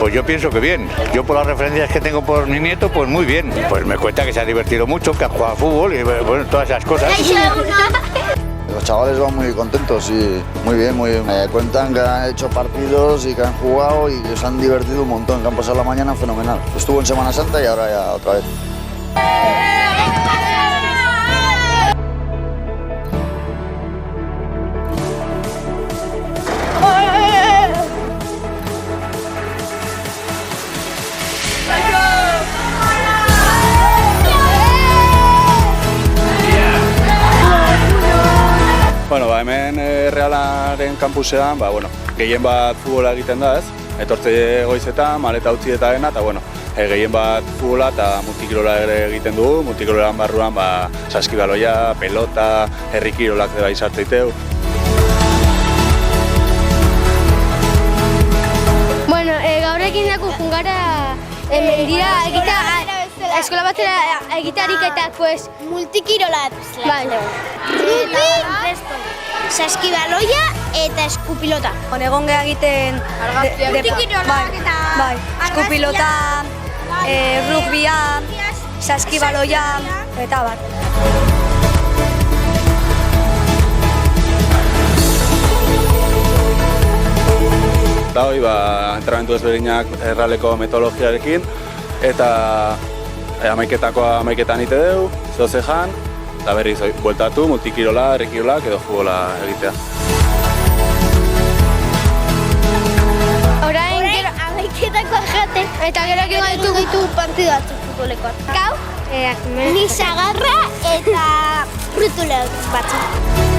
Pues yo pienso que bien. Yo por las referencias que tengo por mi nieto, pues muy bien. Pues me cuenta que se ha divertido mucho, que ha jugado al fútbol y bueno, todas esas cosas. Los chavales van muy contentos y muy bien, muy bien. Me cuentan que han hecho partidos y que han jugado y que se han divertido un montón, que han pasado la mañana fenomenal. Estuvo en Semana Santa y ahora ya otra vez. Bueno, hemen Realaren kampusean, gehien bat futbola egiten da, ez? Etortze goizetan, maleta utzi eta dena, eta gehien bat futbola eta multikirola ere egiten dugu. Multikirolan barruan, saskibaloia, pelota, herrikirolak dela izartzeiteu. Bueno, gaur egin dago jungara mendira eskola batera egitearik eta multikirola rubi, saskibaloia eta eskupilota. Egon geha egiten Multikirolak eta eskupilota, rugbia, saskibaloia eta bat. Eta hori, entrenamendu ezberdinak erraleko metodologiarekin, eta amaiketan ite deu, zozejan, eta berriz bueltatu, multikirola, herrikirolak edo futbola egitea. Orain amaiketako jate eta gero egin ditu partidu batzuk futbolekoak. gau Nisagarra eta frutule batzuk.